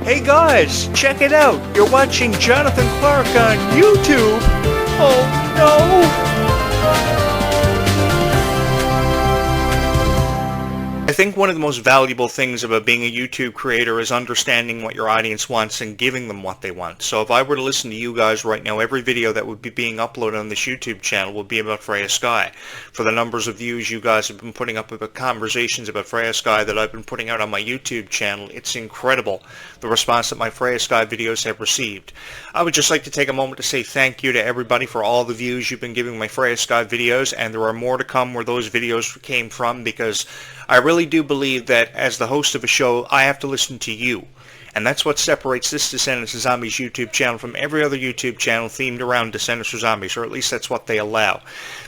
Hey guys, check it out. You're watching Jonathan Clarke on YouTube. Oh no! I think one of the most valuable things about being a YouTube creator is understanding what your audience wants and giving them what they want. So if I were to listen to you guys right now, every video that would be being uploaded on this YouTube channel would be about Freya Skye. For the numbers of views you guys have been putting up about conversations about Freya Skye that I've been putting out on my YouTube channel, it's incredible the response that my Freya Skye videos have received. I would just like to take a moment to say thank you to everybody for all the views you've been giving my Freya Skye videos, and there are more to come where those videos came from, because I really do believe that as the host of a show, I have to listen to you. And that's what separates this Descendants of Zombies YouTube channel from every other YouTube channel themed around Descendants of Zombies, or at least that's what they allow.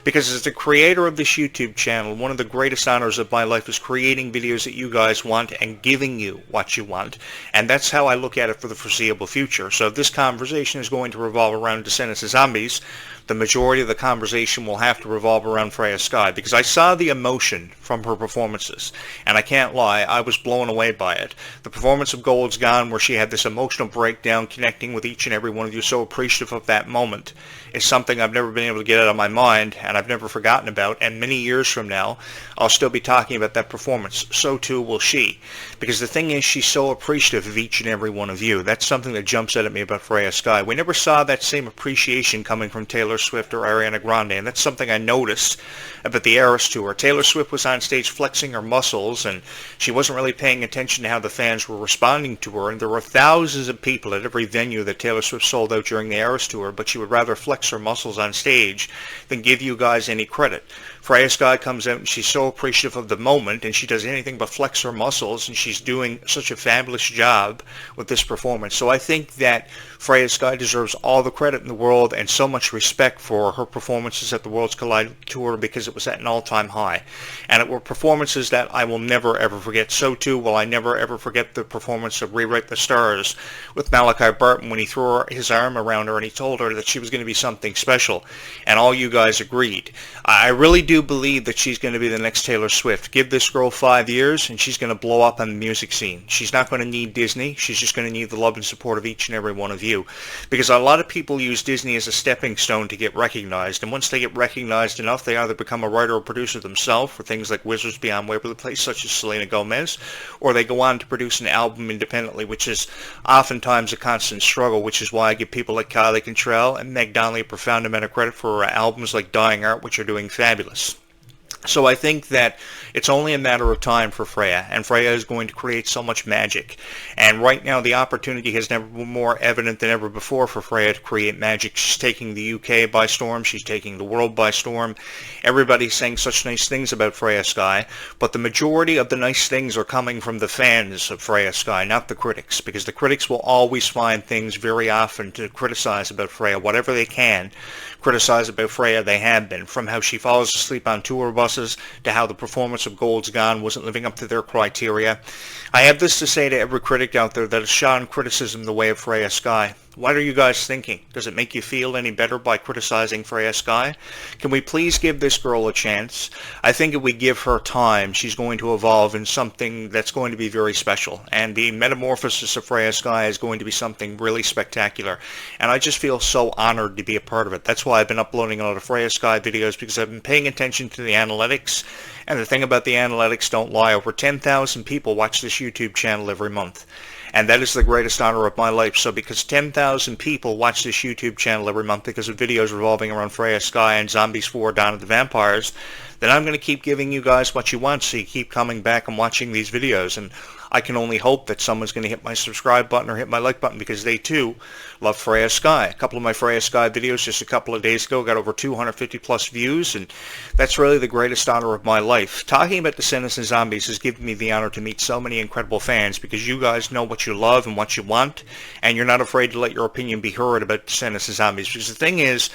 Because as the creator of this YouTube channel, one of the greatest honors of my life is creating videos that you guys want and giving you what you want. And that's how I look at it for the foreseeable future. So if this conversation is going to revolve around Descendants of Zombies, the majority of the conversation will have to revolve around Freya Skye, because I saw the emotion from her performances, and I can't lie, I was blown away by it. The performance of Gold's Gone, where she had this emotional breakdown connecting with each and every one of you, so appreciative of that moment, is something I've never been able to get out of my mind, and I've never forgotten about, and many years from now, I'll still be talking about that performance. So too will she. Because the thing is, she's so appreciative of each and every one of you. That's something that jumps out at me about Freya Skye. We never saw that same appreciation coming from Taylor Swift or Ariana Grande, and that's something I noticed about the Eras Tour. Taylor Swift was on stage flexing her muscles, and she wasn't really paying attention to how the fans were responding to her, and there were thousands of people at every venue that Taylor Swift sold out during the Eras Tour, but she would rather flex her muscles on stage than give you guys any credit. Freya Skye comes out and she's so appreciative of the moment, and she does anything but flex her muscles, and she's doing such a fabulous job with this performance. So I think that Freya Skye deserves all the credit in the world and so much respect for her performances at the Worlds Collide Tour, because it was at an all-time high. And it were performances that I will never ever forget. So too will I never ever forget the performance of Rewrite the Stars with Malachi Barton, when he threw his arm around her and he told her that she was going to be something special. And all you guys agreed. I really do believe that she's going to be the next Taylor Swift. Give this girl 5 years and she's going to blow up on the music scene. She's not going to need Disney. She's just going to need the love and support of each and every one of you. Because a lot of people use Disney as a stepping stone to get recognized, and once they get recognized enough, they either become a writer or producer themselves for things like Wizards Beyond Waverly Place, such as Selena Gomez, or they go on to produce an album independently, which is oftentimes a constant struggle, which is why I give people like Kylie Cantrell and Meg Donnelly a profound amount of credit for albums like Dying Art, which are doing fabulous. So I think that it's only a matter of time for Freya, and Freya is going to create so much magic. And right now the opportunity has never been more evident than ever before for Freya to create magic. She's taking the UK by storm. She's taking the world by storm. Everybody's saying such nice things about Freya Skye, but the majority of the nice things are coming from the fans of Freya Skye, not the critics, because the critics will always find things very often to criticize about Freya. Whatever they can criticize about Freya, they have been, from how she falls asleep on tour buses to how the performance of Gold's Gone wasn't living up to their criteria. I have this to say to every critic out there that has shot on criticism the way of Freya Skye. What are you guys thinking? Does it make you feel any better by criticizing Freya Skye? Can we please give this girl a chance? I think if we give her time, she's going to evolve in something that's going to be very special. And the metamorphosis of Freya Skye is going to be something really spectacular. And I just feel so honored to be a part of it. That's why I've been uploading a lot of Freya Skye videos, because I've been paying attention to the analytics. And the thing about the analytics don't lie. Over 10,000 people watch this YouTube channel every month. And that is the greatest honor of my life. So because 10,000 people watch this YouTube channel every month because of videos revolving around Freya Skye and Zombies 4 Dawn of the Vampires, then I'm going to keep giving you guys what you want, so you keep coming back and watching these videos. And I can only hope that someone's going to hit my subscribe button or hit my like button, because they too love Freya Skye. A couple of my Freya Skye videos just a couple of days ago got over 250 plus views, and that's really the greatest honor of my life. Talking about Descendants and Zombies has given me the honor to meet so many incredible fans, because you guys know what you love and what you want, and you're not afraid to let your opinion be heard about Descendants and Zombies. Because the thing is,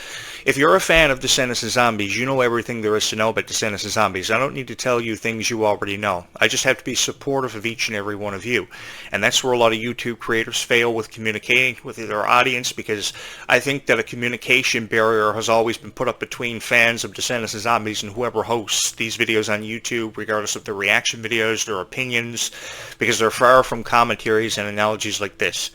if you're a fan of Descendants and Zombies, you know everything there is to know about Descendants and Zombies. I don't need to tell you things you already know. I just have to be supportive of each and every one of you. And that's where a lot of YouTube creators fail with communicating with their audience, because I think that a communication barrier has always been put up between fans of Descendants and Zombies and whoever hosts these videos on YouTube, regardless of their reaction videos, their opinions, because they're far from commentaries and analogies like this.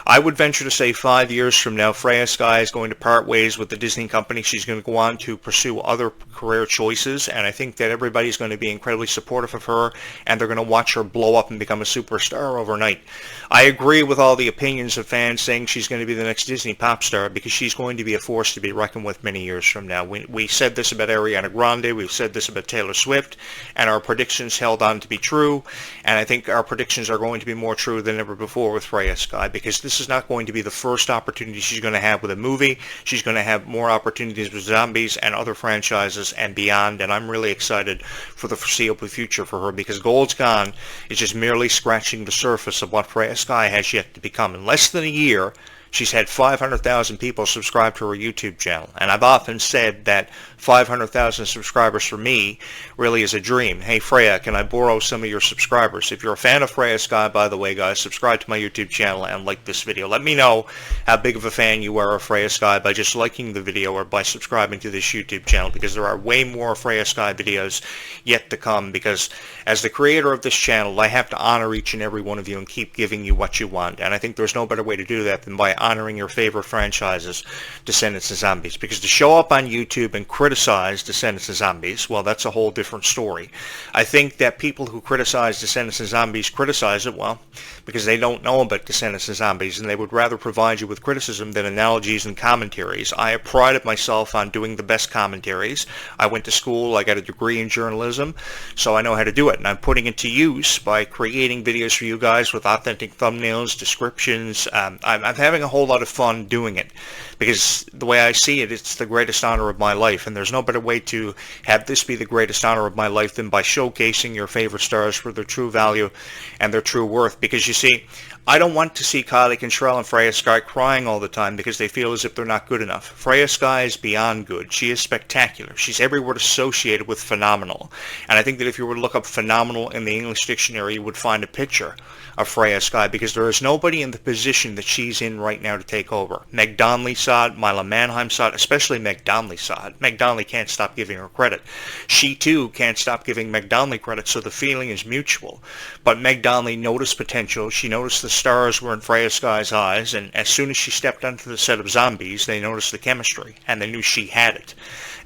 I would venture to say 5 years from now, Freya Skye is going to part ways with the Disney company. She's going to go on to pursue other career choices, and I think that everybody's going to be incredibly supportive of her, and they're going to watch her blow up and become a superstar overnight. I agree with all the opinions of fans saying she's going to be the next Disney pop star, because she's going to be a force to be reckoned with many years from now. We said this about Ariana Grande, we've said this about Taylor Swift, and our predictions held on to be true, and I think our predictions are going to be more true than ever before with Freya Skye, because this is not going to be the first opportunity she's going to have with a movie. She's going to have more opportunities with Zombies and other franchises and beyond, and I'm really excited for the foreseeable future for her, because Gold's Gone is just merely scratching the surface of what Freya Skye has yet to become. In less than a year, she's had 500,000 people subscribe to her YouTube channel, and I've often said that 500,000 subscribers for me really is a dream. Hey Freya, can I borrow some of your subscribers? If you're a fan of Freya Skye, by the way, guys, subscribe to my YouTube channel and like this video. Let me know how big of a fan you are of Freya Skye by just liking the video or by subscribing to this YouTube channel, because there are way more Freya Skye videos yet to come, because as the creator of this channel, I have to honor each and every one of you and keep giving you what you want, and I think there's no better way to do that than by honoring your favorite franchises, Descendants and Zombies. Because to show up on YouTube and criticize Descendants and Zombies, well, that's a whole different story. I think that people who criticize Descendants and Zombies criticize it, well, because they don't know about Descendants and Zombies, and they would rather provide you with criticism than analogies and commentaries. I have prided myself on doing the best commentaries. I went to school, I got a degree in journalism, so I know how to do it, and I'm putting it to use by creating videos for you guys with authentic thumbnails, descriptions. I'm having a whole lot of fun doing it, because the way I see it, it's the greatest honor of my life, and there's no better way to have this be the greatest honor of my life than by showcasing your favorite stars for their true value and their true worth. Because you see, I don't want to see Kylie Cantrell and Freya Skye crying all the time because they feel as if they're not good enough. Freya Skye is beyond good. She is spectacular. She's every word associated with phenomenal. And I think that if you were to look up phenomenal in the English dictionary, you would find a picture of Freya Skye, because there is nobody in the position that she's in right now to take over. Meg Donnelly saw it, Mila Manheim saw it, especially Meg Donnelly saw it. Meg Donnelly can't stop giving her credit. She too can't stop giving Meg Donnelly credit, so the feeling is mutual. But Meg Donnelly noticed potential. She noticed the stars were in Freya Skye's eyes, and as soon as she stepped onto the set of Zombies, they noticed the chemistry, and they knew she had it.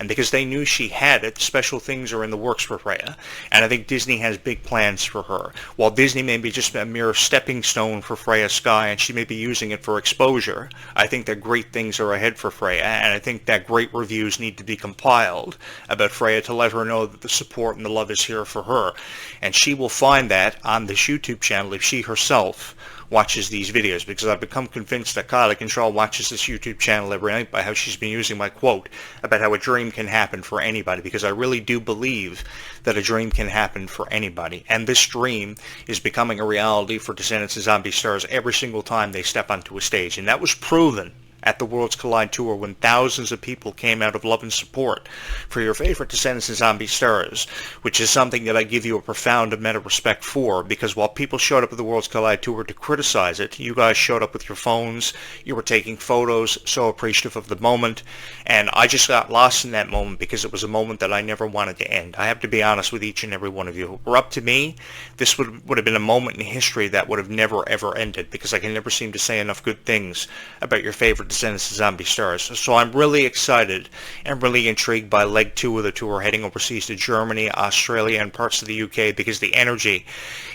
And because they knew she had it, special things are in the works for Freya. And I think Disney has big plans for her. While Disney may be just a mere stepping stone for Freya Skye, and she may be using it for exposure, I think that great things are ahead for Freya, and I think that great reviews need to be compiled about Freya to let her know that the support and the love is here for her. And she will find that on this YouTube channel if she herself watches these videos, because I've become convinced that Kylie Cantrell watches this YouTube channel every night by how she's been using my quote about how a dream can happen for anybody, because I really do believe that a dream can happen for anybody, and this dream is becoming a reality for Descendants and Zombie stars every single time they step onto a stage, and that was proven at the Worlds Collide Tour when thousands of people came out of love and support for your favorite Descendants and Zombie stars, which is something that I give you a profound amount of respect for, because while people showed up at the Worlds Collide Tour to criticize it, you guys showed up with your phones, you were taking photos, so appreciative of the moment, and I just got lost in that moment because it was a moment that I never wanted to end. I have to be honest with each and every one of you. If it were up to me, this would have been a moment in history that would have never ever ended, because I can never seem to say enough good things about your favorite Descendants and Zombie stars. So I'm really excited and really intrigued by leg 2 of the tour, heading overseas to Germany, Australia, and parts of the UK, because the energy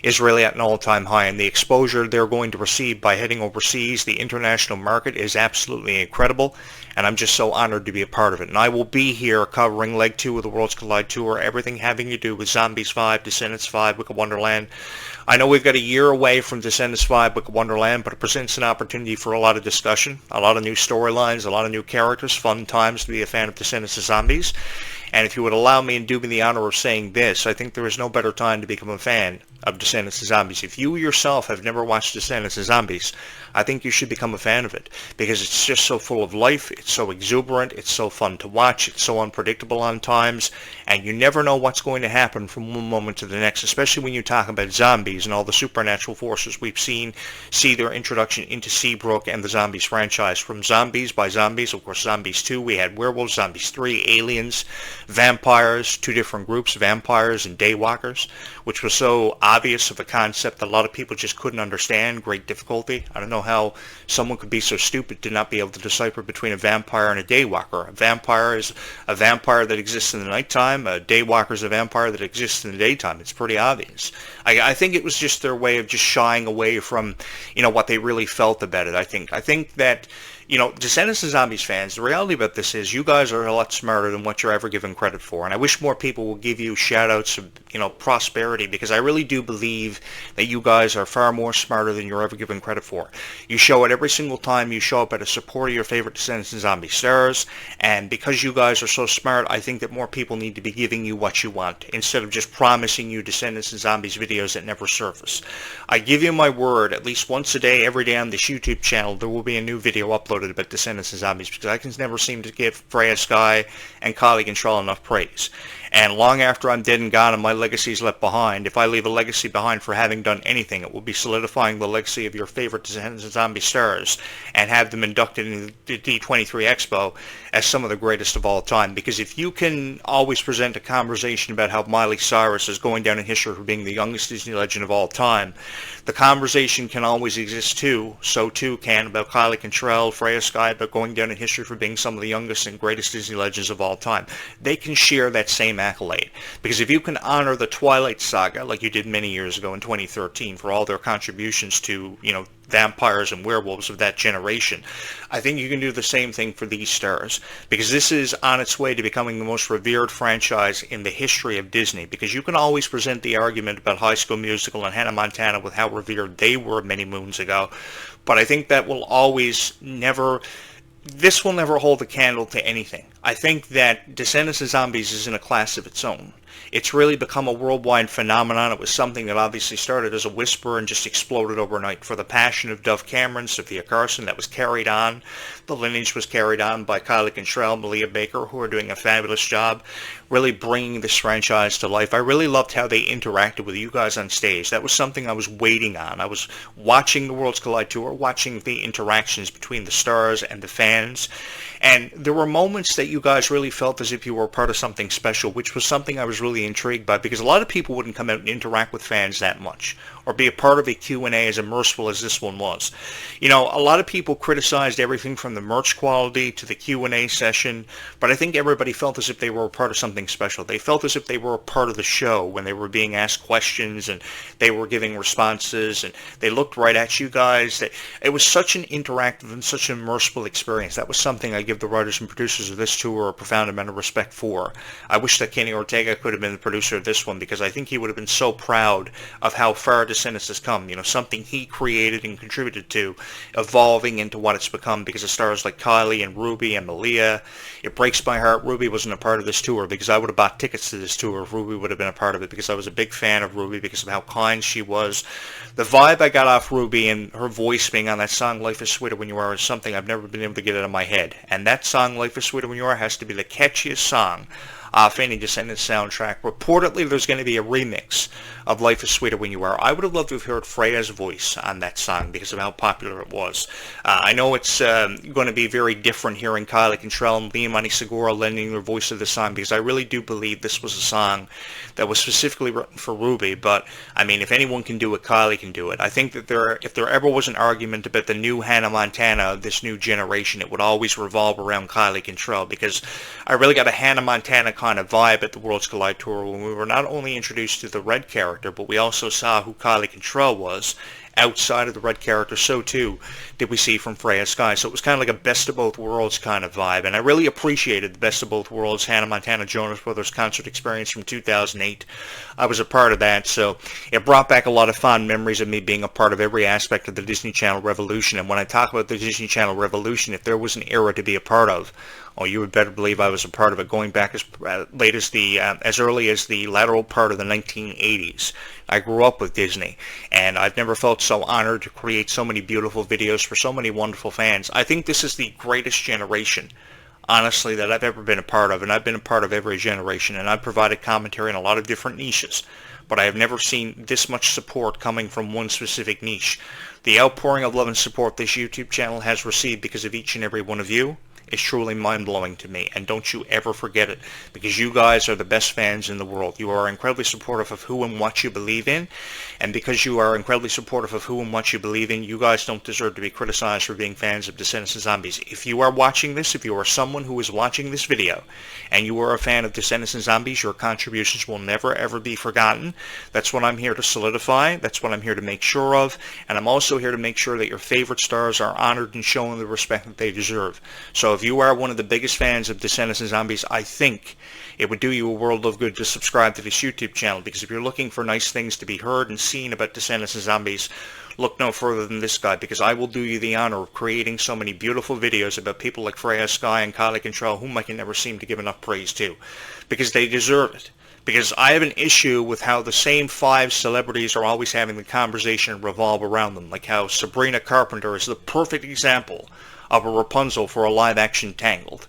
is really at an all-time high, and the exposure they're going to receive by heading overseas, the international market, is absolutely incredible, and I'm just so honored to be a part of it. And I will be here covering leg 2 of the Worlds Collide Tour, everything having to do with Zombies 5, Descendants 5, Wicked Wonderland. I know we've got a year away from Descendants 5, Wicked Wonderland, but it presents an opportunity for a lot of discussion, a lot of new storylines, a lot of new characters, fun times to be a fan of Descendants and Zombies. And if you would allow me and do me the honor of saying this, I think there is no better time to become a fan of Descendants of Zombies. If you yourself have never watched Descendants of Zombies, I think you should become a fan of it, because it's just so full of life, it's so exuberant, it's so fun to watch, it's so unpredictable on times, and you never know what's going to happen from one moment to the next, especially when you talk about zombies and all the supernatural forces we've seen see their introduction into Seabrook and the Zombies franchise. From Zombies by Zombies, of course, Zombies 2, we had werewolves, Zombies 3, aliens, vampires, two different groups, vampires and daywalkers, which was so obvious of a concept that a lot of people just couldn't understand, great difficulty. I don't know how someone could be so stupid to not be able to decipher between a vampire and a daywalker. A vampire is a vampire that exists in the nighttime. A daywalker is a vampire that exists in the daytime. It's pretty obvious. I think it was just their way of just shying away from, what they really felt about it. I think that, Descendants of Zombies fans, the reality about this is you guys are a lot smarter than what you're ever given credit for. And I wish more people would give you shout-outs of, prosperity, because I really do believe that you guys are far more smarter than you're ever given credit for. You show it every single time you show up at a support of your favorite Descendants of Zombies stars, and because you guys are so smart, I think that more people need to be giving you what you want, instead of just promising you Descendants of Zombies videos that never surface. I give you my word, at least once a day, every day on this YouTube channel, there will be a new video uploaded about Descendants of Zombies, because I can never seem to give Freya, Skye, and Clarke enough praise. And long after I'm dead and gone and my legacy is left behind, if I leave a legacy behind for having done anything, it will be solidifying the legacy of your favorite Descendants of Zombie stars and have them inducted in the D23 Expo as some of the greatest of all time. Because if you can always present a conversation about how Miley Cyrus is going down in history for being the youngest Disney legend of all time, the conversation can always exist too. So too can about Kylie, Freya, Skye, about going down in history for being some of the youngest and greatest Disney legends of all time. They can share that same accolade. Because if you can honor the Twilight Saga, like you did many years ago in 2013, for all their contributions to, vampires and werewolves of that generation, I think you can do the same thing for these stars, because this is on its way to becoming the most revered franchise in the history of Disney. Because you can always present the argument about High School Musical and Hannah Montana with how revered they were many moons ago, but I think that will always never... This will never hold a candle to anything. I think that Descendants of Zombies is in a class of its own. It's really become a worldwide phenomenon. It was something that obviously started as a whisper and just exploded overnight. For the passion of Dove Cameron, Sophia Carson, that was carried on. The lineage was carried on by Kylie Cantrell, Malia Baker, who are doing a fabulous job really bringing this franchise to life. I really loved how they interacted with you guys on stage. That was something I was waiting on. I was watching the Worlds Collide Tour, watching the interactions between the stars and the fans, and there were moments that you guys really felt as if you were part of something special, which was something I was really intrigued by, because a lot of people wouldn't come out and interact with fans that much, or be a part of a Q&A as immersive as this one was. A lot of people criticized everything from the merch quality to the Q&A session, but I think everybody felt as if they were a part of something special. They felt as if they were a part of the show when they were being asked questions and they were giving responses, and they looked right at you guys. It was such an interactive and such an immersive experience. That was something I give the writers and producers of this tour a profound amount of respect for. I wish that Kenny Ortega could have been the producer of this one, because I think he would have been so proud of how far Descendants has come. Something he created and contributed to, evolving into what it's become because of stars like Kylie and Ruby and Malia. It breaks my heart Ruby wasn't a part of this tour, because I would have bought tickets to this tour if Ruby would have been a part of it, because I was a big fan of Ruby because of how kind she was. The vibe I got off Ruby and her voice being on that song Life is Sweeter When You Are is something I've never been able to get out of my head. And that song Life is Sweeter When You Are has to be the catchiest song off any Descendants soundtrack. Reportedly, there's going to be a remix of Life is Sweeter When You Are. I would have loved to have heard Freya's voice on that song because of how popular it was. I know it's going to be very different hearing Kylie Cantrell and Leomani Segura lending their voice to the song, because I really do believe this was a song that was specifically written for Ruby. But, I mean, if anyone can do it, Kylie can do it. I think that if there ever was an argument about the new Hannah Montana of this new generation, it would always revolve around Kylie Cantrell, because I really got a Hannah Montana kind of vibe at the Worlds Collide Tour when we were not only introduced to the Red character, but we also saw who Kylie Cantrell was outside of the red character, so too did we see from Freya Skye. So it was kind of like a best of both worlds kind of vibe, and I really appreciated the best of both worlds Hannah Montana Jonas Brothers concert experience from 2008. I was a part of that, so it brought back a lot of fond memories of me being a part of every aspect of the Disney Channel revolution. And when I talk about the Disney Channel revolution, if there was an era to be a part of, oh, you would better believe I was a part of it, going back as late as as early as the lateral part of the 1980s. I grew up with Disney, and I've never felt so honored to create so many beautiful videos for so many wonderful fans. I think this is the greatest generation, honestly, that I've ever been a part of, and I've been a part of every generation, and I've provided commentary in a lot of different niches, but I have never seen this much support coming from one specific niche. The outpouring of love and support this YouTube channel has received because of each and every one of you is truly mind-blowing to me, and don't you ever forget it, because you guys are the best fans in the world. You are incredibly supportive of who and what you believe in, and because you are incredibly supportive of who and what you believe in, you guys don't deserve to be criticized for being fans of Descendants and Zombies. If you are watching this, if you are someone who is watching this video, and you are a fan of Descendants and Zombies, your contributions will never ever be forgotten. That's what I'm here to solidify. That's what I'm here to make sure of, and I'm also here to make sure that your favorite stars are honored and shown the respect that they deserve. So if you are one of the biggest fans of Descendants and Zombies, I think it would do you a world of good to subscribe to this YouTube channel, because if you're looking for nice things to be heard and seen about Descendants and Zombies, look no further than this guy, because I will do you the honor of creating so many beautiful videos about people like Freya Skye and Clarke, whom I can never seem to give enough praise to, because they deserve it. Because I have an issue with how the same 5 celebrities are always having the conversation revolve around them, like how Sabrina Carpenter is the perfect example of a Rapunzel for a live-action Tangled.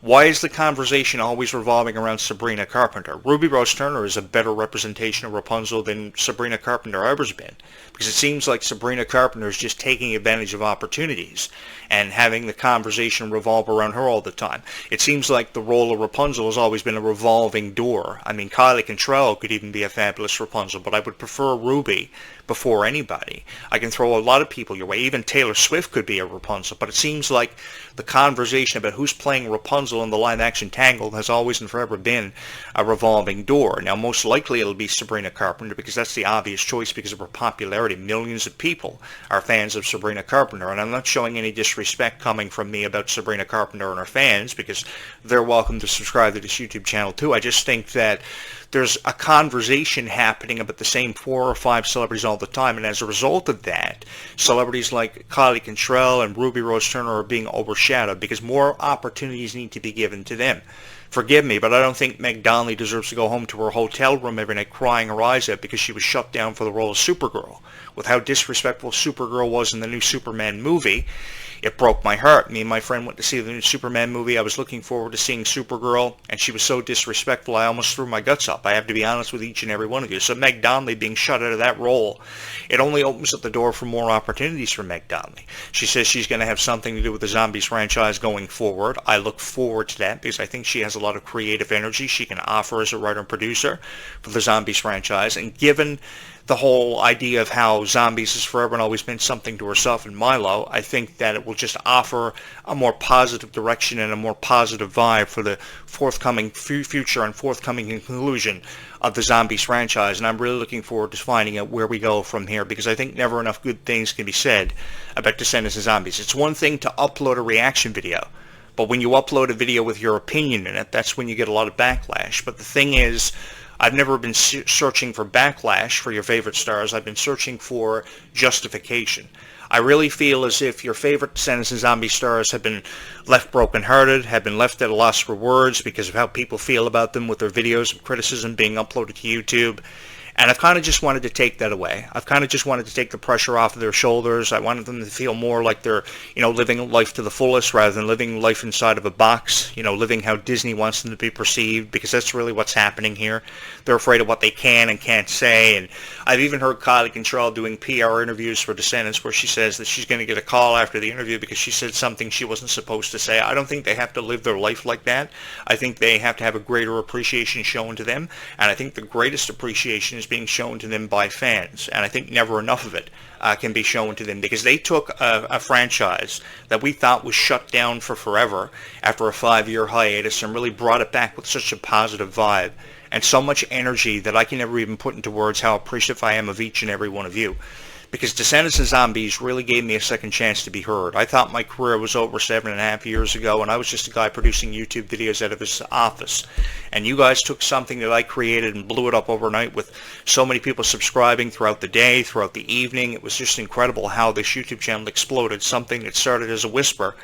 Why is the conversation always revolving around Sabrina Carpenter? Ruby Rose Turner is a better representation of Rapunzel than Sabrina Carpenter ever has been, because it seems like Sabrina Carpenter is just taking advantage of opportunities and having the conversation revolve around her all the time. It seems like the role of Rapunzel has always been a revolving door. I mean, Kylie Cantrell could even be a fabulous Rapunzel, but I would prefer Ruby before anybody. I can throw a lot of people your way. Even Taylor Swift could be a Rapunzel, but it seems like the conversation about who's playing Rapunzel in the live-action Tangled has always and forever been a revolving door. Now, most likely it'll be Sabrina Carpenter, because that's the obvious choice because of her popularity. Millions of people are fans of Sabrina Carpenter, and I'm not showing any disrespect coming from me about Sabrina Carpenter and her fans, because they're welcome to subscribe to this YouTube channel too. I just think that there's a conversation happening about the same 4 or 5 celebrities all the time, and as a result of that, celebrities like Kylie Cantrell and Ruby Rose Turner are being overshadowed because more opportunities need to be given to them. Forgive me, but I don't think Meg Donnelly deserves to go home to her hotel room every night crying her eyes out because she was shut down for the role of Supergirl. With how disrespectful Supergirl was in the new Superman movie, it broke my heart. Me and my friend went to see the new Superman movie. I was looking forward to seeing Supergirl, and she was so disrespectful I almost threw my guts up. I have to be honest with each and every one of you. So Meg Donnelly being shut out of that role, it only opens up the door for more opportunities for Meg Donnelly. She says she's going to have something to do with the Zombies franchise going forward. I look forward to that because I think she has a lot of creative energy she can offer as a writer and producer for the Zombies franchise. And given the whole idea of how Zombies has forever and always been something to herself and Milo, I think that it will just offer a more positive direction and a more positive vibe for the forthcoming future and forthcoming conclusion of the Zombies franchise. And I'm really looking forward to finding out where we go from here, because I think never enough good things can be said about Descendants and Zombies. It's one thing to upload a reaction video, but when you upload a video with your opinion in it, that's when you get a lot of backlash. But the thing is, I've never been searching for backlash for your favorite stars. I've been searching for justification. I really feel as if your favorite Descendants and Zombie stars have been left brokenhearted, have been left at a loss for words because of how people feel about them with their videos of criticism being uploaded to YouTube. And I've kind of just wanted to take that away. I've kind of just wanted to take the pressure off of their shoulders. I wanted them to feel more like they're, living life to the fullest rather than living life inside of a box, living how Disney wants them to be perceived, because that's really what's happening here. They're afraid of what they can and can't say. And I've even heard Kylie Cantrell doing PR interviews for Descendants where she says that she's going to get a call after the interview because she said something she wasn't supposed to say. I don't think they have to live their life like that. I think they have to have a greater appreciation shown to them. And I think the greatest appreciation is being shown to them by fans, and I think never enough of it can be shown to them, because they took a franchise that we thought was shut down for forever after a 5-year hiatus and really brought it back with such a positive vibe and so much energy that I can never even put into words how appreciative I am of each and every one of you. because Descendants and Zombies really gave me a second chance to be heard. I thought my career was over 7.5 years ago, and I was just a guy producing YouTube videos out of his office. And you guys took something that I created and blew it up overnight with so many people subscribing throughout the day, throughout the evening. It was just incredible how this YouTube channel exploded, something that started as a whisper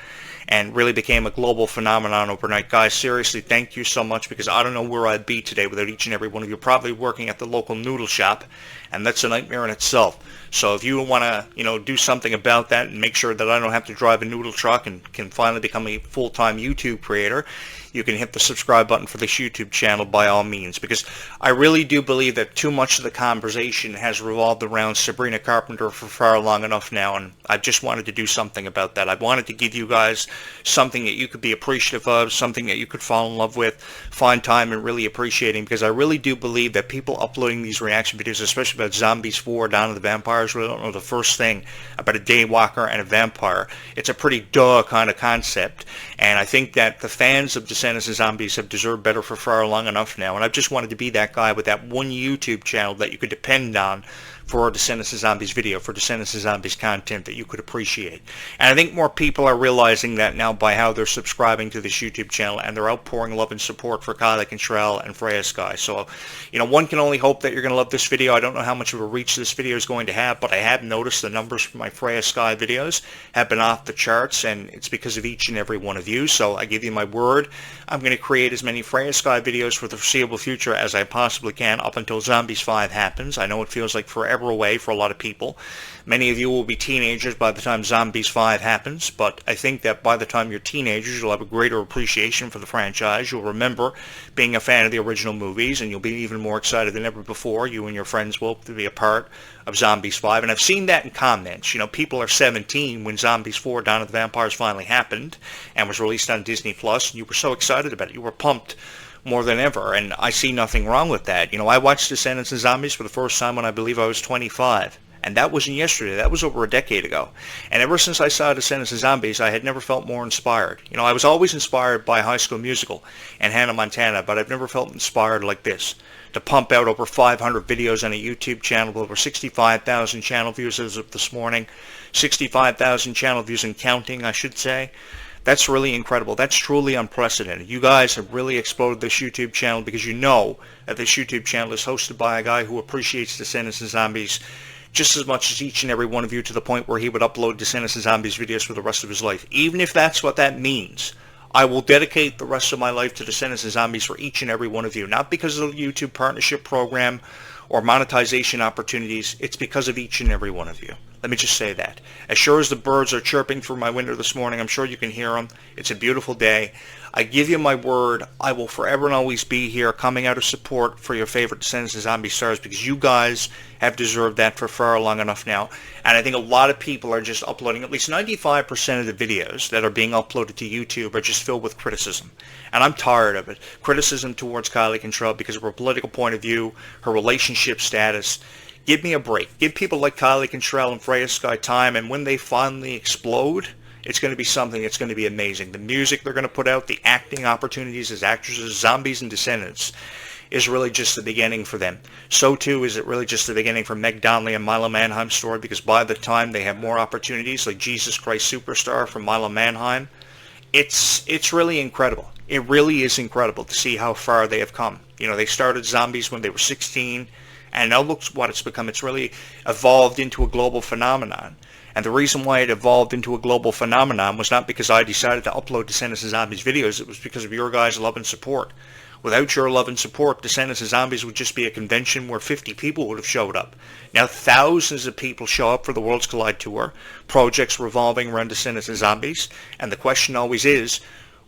and really became a global phenomenon overnight. Guys, seriously, thank you so much, because I don't know where I'd be today without each and every one of you. Probably working at the local noodle shop, and that's a nightmare in itself. So if you want to, do something about that and make sure that I don't have to drive a noodle truck and can finally become a full-time YouTube creator, you can hit the subscribe button for this YouTube channel by all means, because I really do believe that too much of the conversation has revolved around Sabrina Carpenter for far long enough now, and I just wanted to do something about that. I wanted to give you guys something that you could be appreciative of, something that you could fall in love with, find time and really appreciating, because I really do believe that people uploading these reaction videos, especially about Zombies 4, Dawn of the Vampires, really don't know the first thing about a daywalker and a vampire. It's a pretty duh kind of concept, and I think that the fans of Descendants and Zombies have deserved better for far long enough now, and I've just wanted to be that guy with that one YouTube channel that you could depend on for a Descendants and Zombies video, for Descendants and Zombies content that you could appreciate. And I think more people are realizing that now by how they're subscribing to this YouTube channel, and they're outpouring love and support for Clarke and Freya Skye. So, one can only hope that you're going to love this video. I don't know how much of a reach this video is going to have, but I have noticed the numbers for my Freya Skye videos have been off the charts, and it's because of each and every one of you. So I give you my word, I'm going to create as many Freya Skye videos for the foreseeable future as I possibly can up until Zombies 5 happens. I know it feels like forever away for a lot of people. Many of you will be teenagers by the time Zombies 5 happens, but I think that by the time you're teenagers, you'll have a greater appreciation for the franchise. You'll remember being a fan of the original movies, and you'll be even more excited than ever before. You and your friends will be a part of Zombies 5, and I've seen that in comments. People are 17 when Zombies 4, Dawn of the Vampires finally happened and was released on Disney Plus, and you were so excited about it. You were pumped more than ever, and I see nothing wrong with that. I watched Descendants and Zombies for the first time when I believe I was 25, and that wasn't yesterday. That was over a decade ago. And ever since I saw Descendants and Zombies, I had never felt more inspired. I was always inspired by High School Musical and Hannah Montana, but I've never felt inspired like this, to pump out over 500 videos on a YouTube channel with over 65,000 channel views as of this morning, 65,000 channel views and counting, I should say. That's really incredible. That's truly unprecedented. You guys have really exploded this YouTube channel, because you know that this YouTube channel is hosted by a guy who appreciates Descendants and Zombies just as much as each and every one of you, to the point where he would upload Descendants and Zombies videos for the rest of his life. Even if that's what that means, I will dedicate the rest of my life to Descendants and Zombies for each and every one of you. Not because of the YouTube partnership program or monetization opportunities. It's because of each and every one of you. Let me just say that. As sure as the birds are chirping through my window this morning, I'm sure you can hear them. It's a beautiful day. I give you my word, I will forever and always be here, coming out of support for your favorite Descendants and Zombie stars, because you guys have deserved that for far long enough now. And I think a lot of people are just uploading, at least 95% of the videos that are being uploaded to YouTube are just filled with criticism. And I'm tired of it. Criticism towards Clarke because of her political point of view, her relationship status. Give me a break. Give people like Clarke and Freya Skye time, and when they finally explode, it's going to be something that's going to be amazing. The music they're going to put out, the acting opportunities as actresses, Zombies and Descendants, is really just the beginning for them. So too is it really just the beginning for Meg Donnelly and Milo Manheim's story, because by the time they have more opportunities, like Jesus Christ Superstar from Milo Manheim, it's really incredible. It really is incredible to see how far they have come. They started Zombies when they were 16, and now look what it's become. It's really evolved into a global phenomenon. And the reason why it evolved into a global phenomenon was not because I decided to upload Descendants and Zombies videos. It was because of your guys' love and support. Without your love and support, Descendants and Zombies would just be a convention where 50 people would have showed up. Now thousands of people show up for the Worlds Collide Tour, projects revolving around Descendants and Zombies, and the question always is,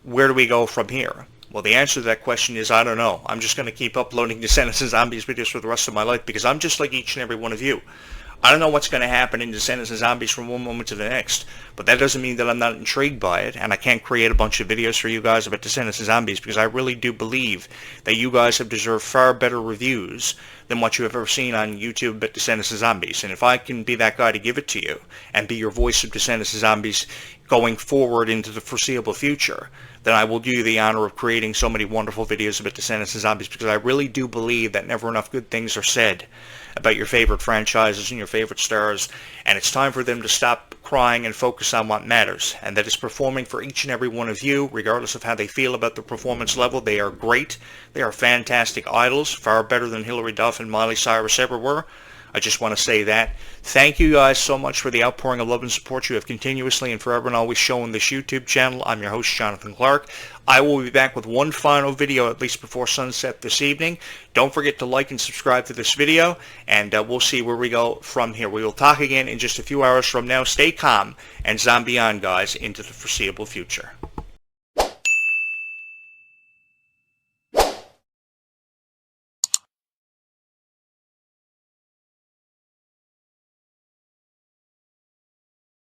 where do we go from here? Well, the answer to that question is, I don't know. I'm just going to keep uploading Descendants and Zombies videos for the rest of my life, because I'm just like each and every one of you. I don't know what's going to happen in Descendants and Zombies from one moment to the next, but that doesn't mean that I'm not intrigued by it, and I can't create a bunch of videos for you guys about Descendants and Zombies, because I really do believe that you guys have deserved far better reviews than what you have ever seen on YouTube about Descendants and Zombies. And if I can be that guy to give it to you, and be your voice of Descendants and Zombies going forward into the foreseeable future, then I will do you the honor of creating so many wonderful videos about Descendants and Zombies, because I really do believe that never enough good things are said about your favorite franchises and your favorite stars, and it's time for them to stop crying and focus on what matters, and that is performing for each and every one of you, regardless of how they feel about the performance level. They are great. They are fantastic idols, far better than Hilary Duff and Miley Cyrus ever were. I just want to say that. Thank you guys so much for the outpouring of love and support you have continuously and forever and always shown this YouTube channel. I'm your host, Jonathan Clarke. I will be back with one final video, at least before sunset this evening. Don't forget to like and subscribe to this video, and we'll see where we go from here. We will talk again in just a few hours from now. Stay calm and zombie on, guys, into the foreseeable future.